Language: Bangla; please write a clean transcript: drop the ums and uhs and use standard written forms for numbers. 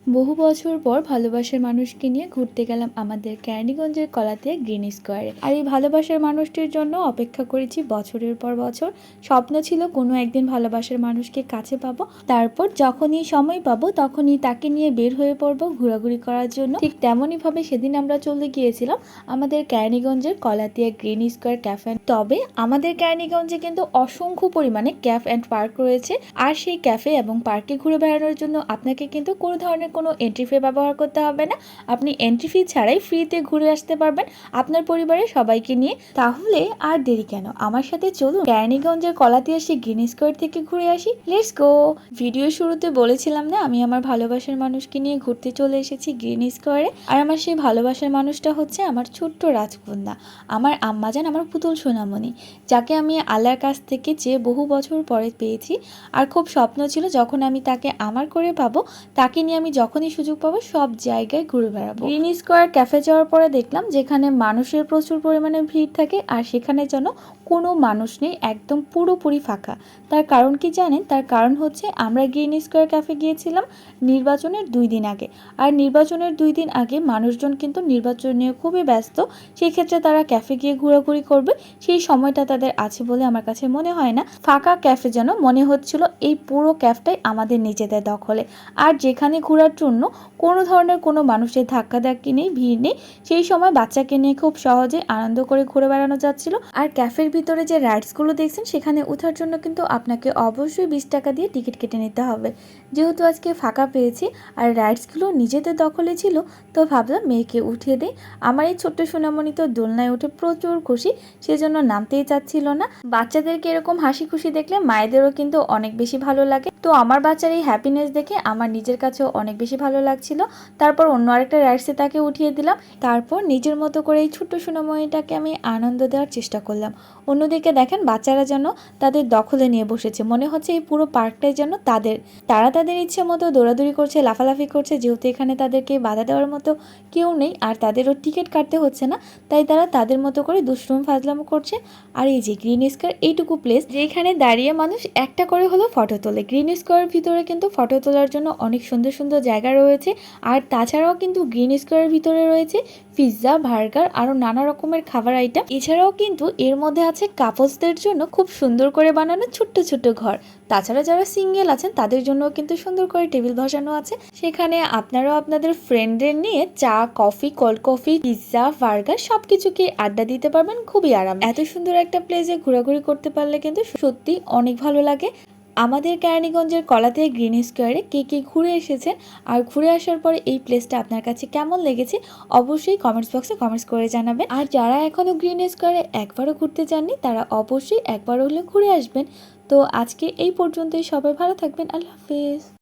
বহু বছর পর ভালোবাসার মানুষকে নিয়ে ঘুরতে গেলাম আমাদের কেরানীগঞ্জের কলাতিয়া গ্রিন স্কোয়ারে। আর এই ভালোবাসার মানুষটির জন্য অপেক্ষা করেছি বছরের পর বছর। স্বপ্ন ছিল কোনো একদিন ভালোবাসার মানুষকে কাছে পাবো, তারপর যখনই সময় পাবো তখনই তাকে নিয়ে বের হয়ে পড়বো ঘোরাঘুরি করার জন্য। ঠিক তেমনই ভাবে সেদিন আমরা চলে গিয়েছিলাম আমাদের কেরানীগঞ্জের কলাতিয়া গ্রিন স্কোয়ার ক্যাফে। তবে আমাদের কেরানীগঞ্জে কিন্তু অসংখ্য পরিমাণে ক্যাফ অ্যান্ড পার্ক রয়েছে, আর সেই ক্যাফে এবং পার্কে ঘুরে বেড়ানোর জন্য আপনাকে কিন্তু কোনো ধরনের কোনো এন্ট্রি ফি ব্যবহার করতে হবে না। আপনি এন্ট্রি ফি ছাড়াই ফ্রিতে ঘুরে আসতে পারবেন আপনার পরিবারের সবাইকে নিয়ে। তাহলে আর দেরি কেন, আমার সাথে চলুন কেরানীগঞ্জের কলাতিয়া সেই গ্রিন স্কোয়ার থেকে ঘুরে আসি। Let's go. ভিডিও শুরুতে বলেছিলাম না, আমি আমার ভালোবাসার মানুষকে নিয়ে ঘুরতে চলে এসেছি গ্রিন স্কোয়ারে। আর আমার সেই ভালোবাসার মানুষটা হচ্ছে আমার ছোট্ট রাজকন্যা, আমার আম্মাজান, আমার পুতুল সোনামণি, যাকে আমি আল্লাহর কাছ থেকে চেয়ে বহু বছর পরে পেয়েছি। আর খুব স্বপ্ন ছিল যখন আমি তাকে আমার করে পাবো, তাকে নিয়ে আমি যখনই সুযোগ পাবো সব জায়গায় ঘুরে বেড়াবো। গ্রিন স্কোয়ার ক্যাফে যাওয়ার পরে দেখলাম যেখানে মানুষের প্রচুর পরিমাণে ভিড় থাকে, আর সেখানে যেন কোনো মানুষ নেই, একদম পুরোপুরি ফাঁকা। তার কারণ কি জানেন? তার কারণ হচ্ছে আমরা গ্রিন স্কোয়ার ক্যাফে গিয়েছিলাম নির্বাচনের 2 দিন আগে। আর নির্বাচনের 2 দিন আগে মানুষজন কিন্তু নির্বাচন নিয়ে খুবই ব্যস্ত, সেই ক্ষেত্রে তারা ক্যাফে গিয়ে ঘোরাঘুরি করবে, সেই সময়টা তাদের আছে বলে আমার কাছে মনে হয় না। ফাঁকা ক্যাফে যেন মনে হচ্ছিল এই পুরো ক্যাফটাই আমাদের নিজেদের দখলে। আর যেখানে ঘোরার জন্য কোনো ধরনের কোনো মানুষের ধাক্কাধাক্কি নেই, ভিড় নেই, সেই সময় বাচ্চাকে নিয়ে খুব সহজে আনন্দ করে ঘুরে বেড়ানো যাচ্ছিল। আর ক্যাফের ভিতরে যে রাইডসগুলো দেখছেন সেখানে ওঠার জন্য কিন্তু আপনাকে অবশ্যই 20 টাকা দিয়ে টিকিট কেটে নিতে হবে। যেহেতু আজকে ফাঁকা পেয়েছি আর রাইডসগুলো নিজেদের দখলে ছিল, তো ভাবলাম মেয়েকে উঠিয়ে দিই। আমার এই ছোট্ট সোনামণি তো দোলনায় উঠে প্রচুর খুশি, সেজন্য নামতেই চাচ্ছিল না। বাচ্চাদেরকে এরকম হাসি খুশি দেখলে মায়েদেরও কিন্তু অনেক বেশি ভালো লাগে। তো আমার বাচ্চার এই হ্যাপিনেস দেখে আমার নিজের কাছেও অনেক বেশি ভালো লাগছিল। তারপর অন্য আরেকটা রাইডসে তাকে উঠিয়ে দিলাম। তারপর নিজের মতো করে এই ছোট্ট সোনামণিটাকে আমি আনন্দ দেওয়ার চেষ্টা করলাম। অন্যদিকে দেখেন বাচ্চারা যেন তাদের দখলে নিয়ে বসেছে, মনে হচ্ছে এই পুরো পার্কটাই যেন তাদের। তারা তাদের ইচ্ছে মতো দৌড়াদৌড়ি করছে, লাফালাফি করছে, যেহেতু এখানে তাদেরকে বাধা দেওয়ার মতো কেউ নেই আর তাদেরও টিকিট কাটতে হচ্ছে না, তাই তারা তাদের মতো করে দুষ্টুম ফাজলামো করছে। আর এই যে গ্রিন স্কোয়ার এইটুকু প্লেস যেখানে দাঁড়িয়ে মানুষ একটা করে হলো ফটো তোলে। গ্রিন স্কোয়ারের ভিতরে কিন্তু ফটো তোলার জন্য অনেক সুন্দর সুন্দর জায়গা রয়েছে। আর তাছাড়াও কিন্তু গ্রিন স্কোয়ারের ভিতরে রয়েছে পিৎজা, বার্গার, আরও নানা রকমের খাবার আইটেম। এছাড়াও কিন্তু এর মধ্যে আছে কাপলসদের জন্য খুব সুন্দর করে বানানো ছোট্ট ছোট্ট ঘর। তাছাড়া যারা সিঙ্গেল আছেন তাদের জন্য কিন্তু সুন্দর করে টেবিল বসানো আছে, সেখানে আপনারাও আপনাদের ফ্রেন্ডদের নিয়ে চা, coffee, cold coffee, pizza, burger সবকিছুকে আড্ডা দিতে পারবেন খুবই আরাম। এত সুন্দর একটা প্লেসে ঘোরাঘুরি করতে পারলে কিন্তু সত্যি অনেক ভালো লাগে। আমাদের কেরানীগঞ্জের কলাতিয়া গ্রিন স্কোয়ারে কে কে ঘুরে এসেছেন আর ঘুরে আসার পরে এই প্লেসটা আপনার কাছে কেমন লেগেছে অবশ্যই কমেন্টস বক্সে কমেন্টস করে জানাবেন। আর যারা এখনও গ্রিন স্কোয়ারে একবারও ঘুরতে যাননি তারা অবশ্যই একবার হলেও ঘুরে আসবেন। তো আজকে এই পর্যন্তই, সবাই ভালো থাকবেন, আল্লাহ হাফেজ।